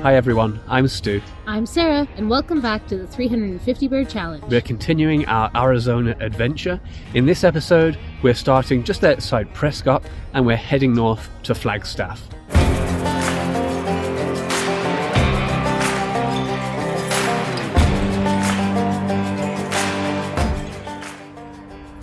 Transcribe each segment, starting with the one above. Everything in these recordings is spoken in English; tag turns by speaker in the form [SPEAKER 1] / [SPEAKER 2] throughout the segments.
[SPEAKER 1] Hi everyone, I'm Stu.
[SPEAKER 2] I'm Sarah, and welcome back to the 350 Bird Challenge.
[SPEAKER 1] We're continuing our Arizona adventure. In this episode, we're starting just outside Prescott and we're heading north to Flagstaff.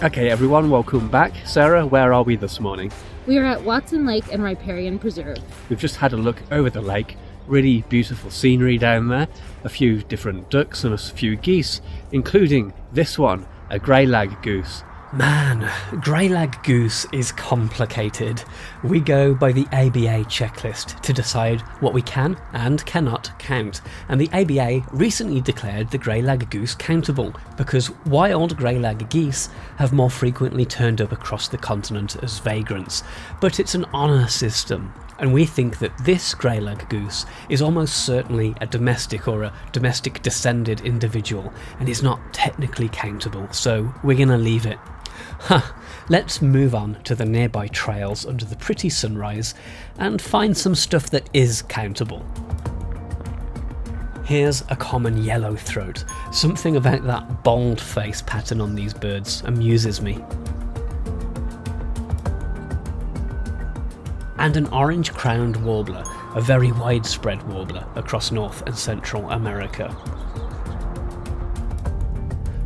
[SPEAKER 1] Okay everyone, welcome back. Sarah, where are we this morning?
[SPEAKER 2] We are at Watson Lake and Riparian Preserve.
[SPEAKER 1] We've just had a look over the lake. Really beautiful scenery down there. A few different ducks and a few geese, including this one, a greylag goose.
[SPEAKER 3] Man, greylag goose is complicated. We go by the ABA checklist to decide what we can and cannot count, and the ABA recently declared the greylag goose countable because wild greylag geese have more frequently turned up across the continent as vagrants, but it's an honour system. And we think that this greylag goose is almost certainly a domestic or a domestic descended individual and is not technically countable, so we're going to leave it. Let's move on to the nearby trails under the pretty sunrise and find some stuff that is countable. Here's a common yellow throat. Something about that bold face pattern on these birds amuses me. And an orange-crowned warbler, a very widespread warbler across North and Central America.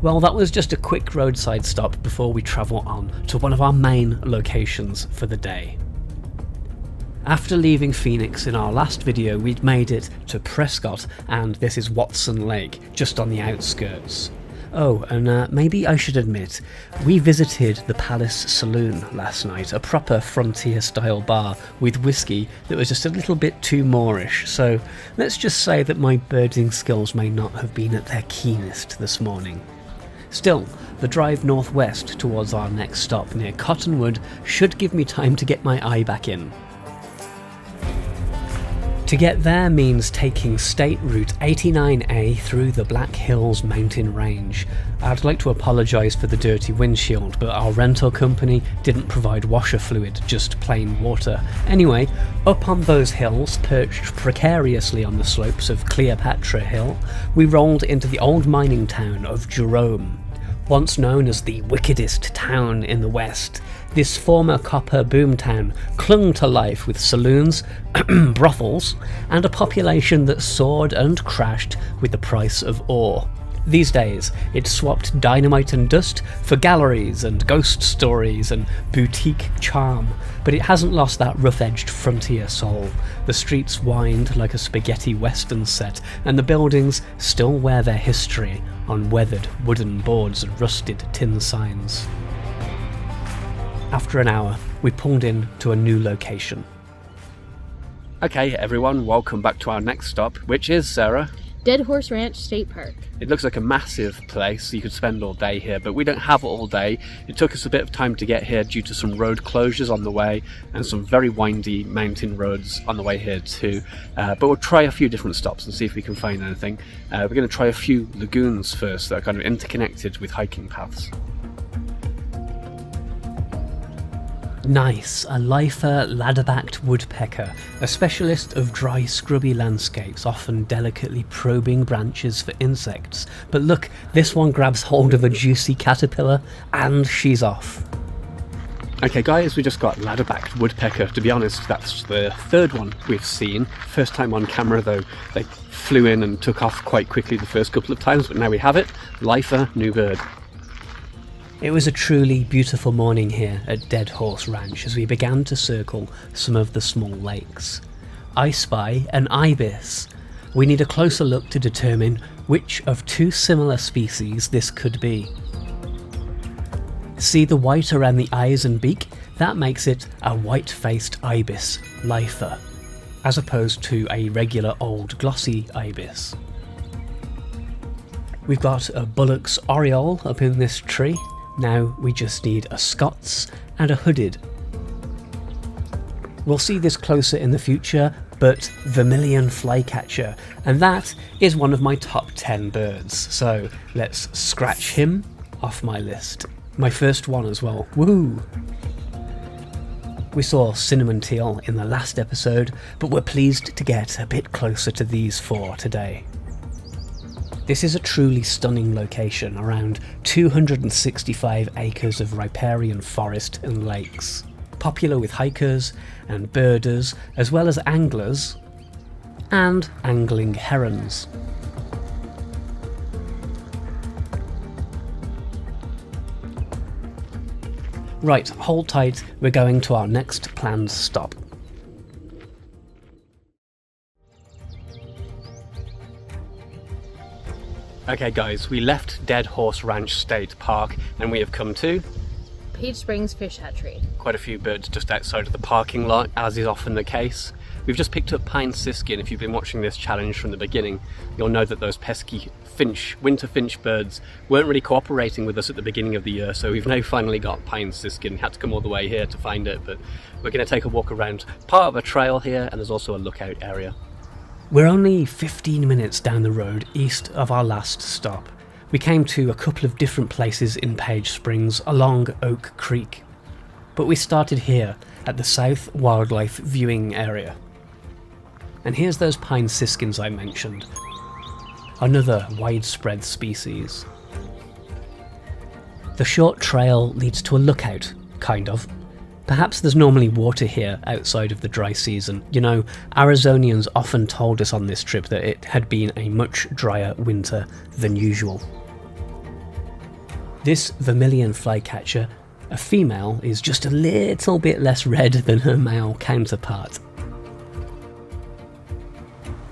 [SPEAKER 3] Well, that was just a quick roadside stop before we travel on to one of our main locations for the day. After leaving Phoenix in our last video, we'd made it to Prescott, and this is Watson Lake, just on the outskirts. Oh, and maybe I should admit, we visited the Palace Saloon last night, a proper frontier-style bar with whiskey that was just a little bit too Moorish, so let's just say that my birding skills may not have been at their keenest this morning. Still, the drive northwest towards our next stop near Cottonwood should give me time to get my eye back in. To get there means taking State Route 89A through the Black Hills mountain range. I'd like to apologise for the dirty windshield, but our rental company didn't provide washer fluid, just plain water. Anyway, up on those hills, perched precariously on the slopes of Cleopatra Hill, we rolled into the old mining town of Jerome. Once known as the wickedest town in the West, this former copper boomtown clung to life with saloons, brothels, and a population that soared and crashed with the price of ore. These days, it's swapped dynamite and dust for galleries and ghost stories and boutique charm, but it hasn't lost that rough-edged frontier soul. The streets wind like a spaghetti western set, and the buildings still wear their history on weathered wooden boards and rusted tin signs. After an hour, we pulled in to a new location.
[SPEAKER 1] Okay everyone, welcome back to our next stop, which is, Sarah?
[SPEAKER 2] Dead Horse Ranch State Park.
[SPEAKER 1] It looks like a massive place, you could spend all day here, but we don't have all day. It took us a bit of time to get here due to some road closures on the way and some very windy mountain roads on the way here too. But we'll try a few different stops and see if we can find anything. We're going to try a few lagoons first that are kind of interconnected with hiking paths.
[SPEAKER 3] Nice, a lifer ladder-backed woodpecker, a specialist of dry scrubby landscapes, often delicately probing branches for insects. But look, this one grabs hold of a juicy caterpillar and she's off.
[SPEAKER 1] Okay guys, we just got ladder-backed woodpecker. To be honest, that's the third one we've seen. First time on camera though, they flew in and took off quite quickly the first couple of times, but now we have it. Lifer, new bird.
[SPEAKER 3] It was a truly beautiful morning here at Dead Horse Ranch as we began to circle some of the small lakes. I spy an ibis. We need a closer look to determine which of two similar species this could be. See the white around the eyes and beak? That makes it a white-faced ibis lifer, as opposed to a regular old glossy ibis. We've got a Bullock's oriole up in this tree. Now we just need a Scots and a hooded. We'll see this closer in the future, but vermilion flycatcher, and that is one of my top 10 birds, so let's scratch him off my list. My first one as well, woohoo! We saw cinnamon teal in the last episode, but we're pleased to get a bit closer to these four today. This is a truly stunning location, around 265 acres of riparian forest and lakes, popular with hikers and birders, as well as anglers and angling herons. Right, hold tight, we're going to our next planned stop.
[SPEAKER 1] Okay guys, we left Dead Horse Ranch State Park and we have come to
[SPEAKER 2] Page Springs Fish Hatchery.
[SPEAKER 1] quite a few birds just outside of the parking lot, as is often the case. We've just picked up pine siskin. If you've been watching this challenge from the beginning, you'll know that those pesky winter finch birds weren't really cooperating with us at the beginning of the year, so we've now finally got pine siskin. Had to come all the way here to find it, but we're going to take a walk around part of a trail here, and there's also a lookout area.
[SPEAKER 3] We're only 15 minutes down the road east of our last stop. We came to a couple of different places in Page Springs along Oak Creek, but we started here at the South Wildlife Viewing Area. And here's those pine siskins I mentioned, another widespread species. The short trail leads to a lookout, kind of. Perhaps there's normally water here outside of the dry season. You know, Arizonians often told us on this trip that it had been a much drier winter than usual. This vermilion flycatcher, a female, is just a little bit less red than her male counterpart.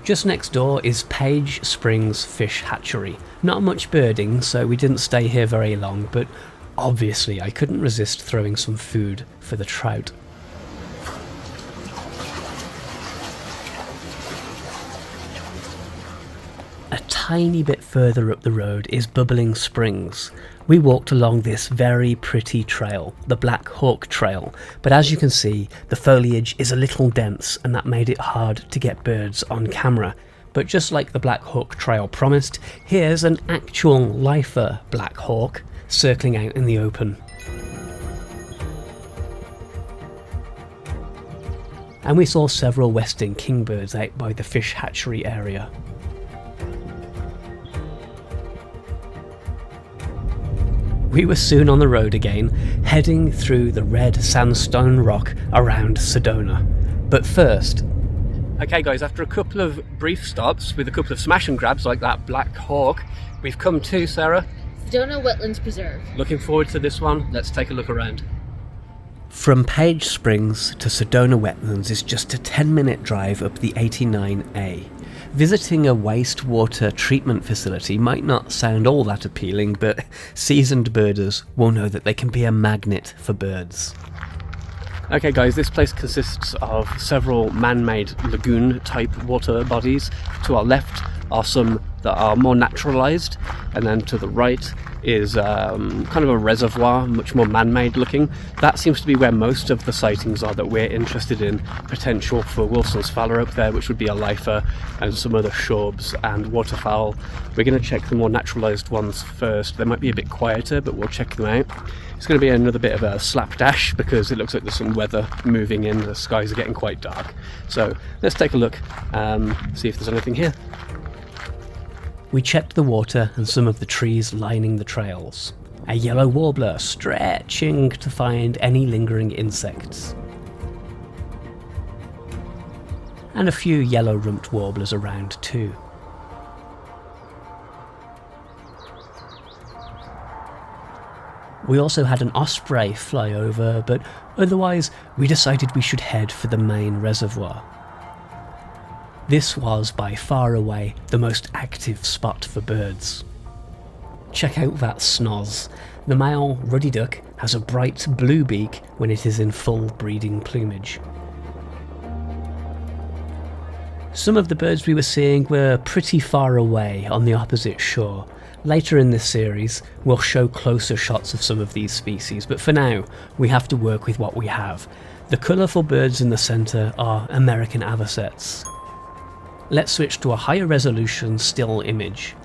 [SPEAKER 3] Just next door is Page Springs Fish Hatchery. Not much birding, so we didn't stay here very long, but obviously I couldn't resist throwing some food for the trout. A tiny bit further up the road is Bubbling Springs. We walked along this very pretty trail, the Black Hawk Trail, but as you can see, the foliage is a little dense and that made it hard to get birds on camera. But just like the Black Hawk Trail promised, here's an actual lifer black hawk circling out in the open. And we saw several western kingbirds out by the fish hatchery area. We were soon on the road again, heading through the red sandstone rock around Sedona. But first...
[SPEAKER 1] Okay guys, after a couple of brief stops with a couple of smash and grabs like that Black Hawk, we've come to, Sarah,
[SPEAKER 2] Sedona Wetlands Preserve.
[SPEAKER 1] looking forward to this one. Let's take a look around.
[SPEAKER 3] From Page Springs to Sedona Wetlands is just a 10-minute drive up the 89A. Visiting a wastewater treatment facility might not sound all that appealing, but seasoned birders will know that they can be a magnet for birds.
[SPEAKER 1] Okay guys, this place consists of several man-made lagoon-type water bodies. To our left are some that are more naturalised, and then to the right is kind of a reservoir, much more man-made looking. That seems to be where most of the sightings are that we're interested in. Potential for Wilson's Fowler up there, which would be a lifer, and some other shorbs and waterfowl. We're going to check the more naturalised ones first. They might be a bit quieter, but we'll check them out. It's going to be another bit of a slapdash because it looks like there's some weather moving in. The skies are getting quite dark. So let's take a look, see if there's anything here.
[SPEAKER 3] We checked the water and some of the trees lining the trails. A yellow warbler stretching to find any lingering insects. And a few yellow-rumped warblers around too. We also had an osprey fly over, but otherwise we decided we should head for the main reservoir. This was by far away the most active spot for birds. Check out that snoz. The male ruddy duck has a bright blue beak when it is in full breeding plumage. Some of the birds we were seeing were pretty far away on the opposite shore. Later in this series, we'll show closer shots of some of these species, but for now, we have to work with what we have. The colourful birds in the centre are American avocets. Let's switch to a higher resolution still image.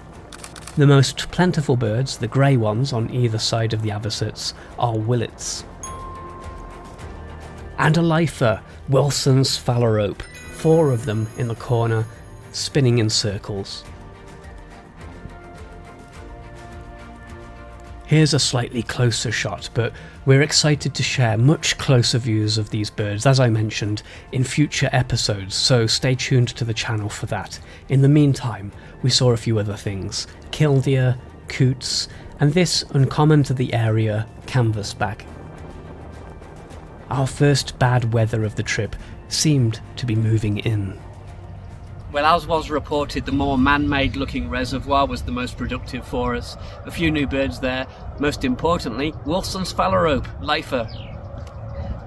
[SPEAKER 3] The most plentiful birds, the grey ones on either side of the avocets, are willets. and a lifer, Wilson's phalarope, 4 of them in the corner, spinning in circles. Here's a slightly closer shot, but we're excited to share much closer views of these birds, as I mentioned, in future episodes, so stay tuned to the channel for that. In the meantime, we saw a few other things: killdeer, coots, and this, uncommon to the area, canvasback. Our first bad weather of the trip seemed to be moving in.
[SPEAKER 1] Well, as was reported, the more man-made looking reservoir was the most productive for us. A few new birds there. Most importantly, Wilson's phalarope, lifer.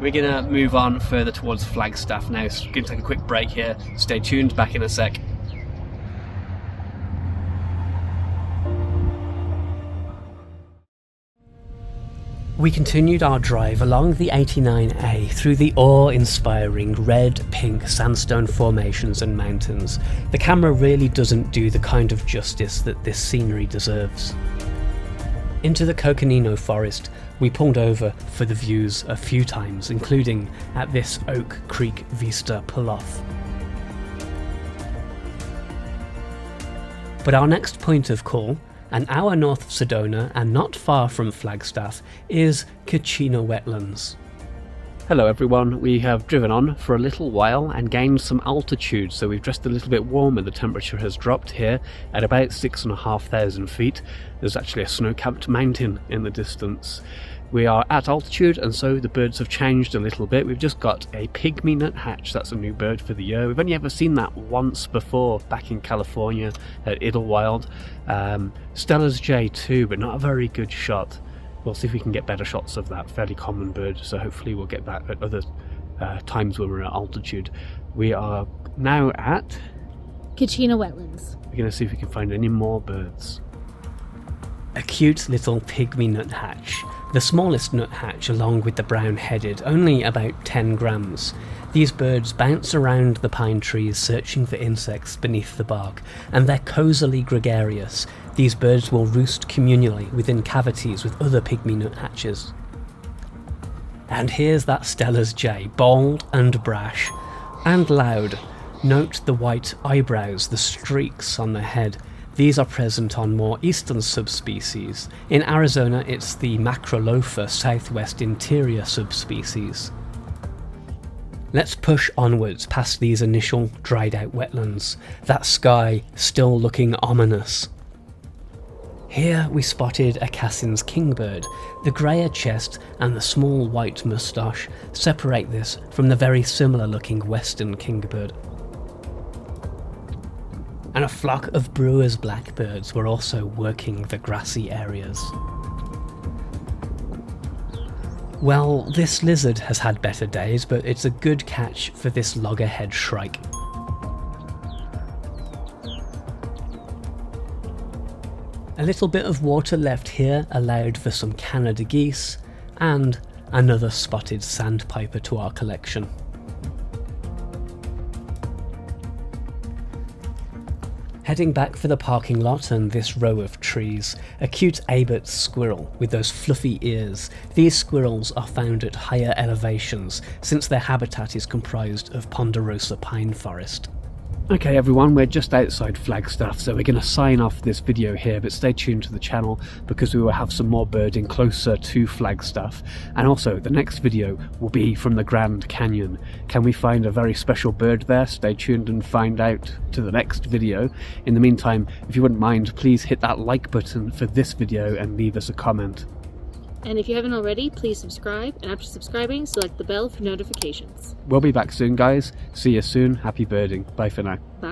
[SPEAKER 1] We're going to move on further towards Flagstaff now, so we're going to take a quick break here. Stay tuned, back in a sec.
[SPEAKER 3] We continued our drive along the 89A through the awe-inspiring red-pink sandstone formations and mountains. The camera really doesn't do the kind of justice that this scenery deserves. Into the Kacina forest, we pulled over for the views a few times, including at this Oak Creek Vista pull-off. But our next point of call, an hour north of Sedona and not far from Flagstaff, is Kacina Wetlands.
[SPEAKER 1] Hello everyone, we have driven on for a little while and gained some altitude, so we've dressed a little bit warmer. The temperature has dropped here at about 6,500 feet. There's actually a snow-capped mountain in the distance. We are at altitude, and so the birds have changed a little bit. We've just got a pygmy nuthatch. That's a new bird for the year. We've only ever seen that once before, back in California at Idlewild. Stella's jay too, but not a very good shot. We'll see if we can get better shots of that fairly common bird, so hopefully we'll get that at other times when we're at altitude. We are now at
[SPEAKER 2] Kacina Wetlands.
[SPEAKER 1] We're going to see if we can find any more birds.
[SPEAKER 3] A cute little pygmy nuthatch. The smallest nuthatch along with the brown-headed, only about 10 grams. These birds bounce around the pine trees searching for insects beneath the bark, and they're cosily gregarious. These birds will roost communally within cavities with other pygmy nuthatches. And here's that Stella's jay, bold and brash, and loud. Note the white eyebrows, the streaks on the head. These are present on more eastern subspecies. In Arizona, it's the Macrolofa southwest interior subspecies. Let's push onwards past these initial dried out wetlands, that sky still looking ominous. Here we spotted a Cassin's kingbird. The greyer chest and the small white moustache separate this from the very similar looking western kingbird. And a flock of brewer's blackbirds were also working the grassy areas. Well, this lizard has had better days, but it's a good catch for this loggerhead shrike. A little bit of water left here allowed for some Canada geese, and another spotted sandpiper to our collection. Heading back for the parking lot and this row of trees, a cute Abert squirrel with those fluffy ears. These squirrels are found at higher elevations, since their habitat is comprised of ponderosa pine forest.
[SPEAKER 1] Okay everyone, we're just outside Flagstaff, so we're going to sign off this video here, but stay tuned to the channel because we will have some more birding closer to Flagstaff. And also, the next video will be from the Grand Canyon. Can we find a very special bird there? Stay tuned and find out to the next video. In the meantime, if you wouldn't mind, please hit that like button for this video and leave us a comment.
[SPEAKER 2] And if you haven't already, please subscribe, and after subscribing, select the bell for notifications.
[SPEAKER 1] We'll be back soon guys. See you soon. Happy birding. Bye for now.
[SPEAKER 2] Bye.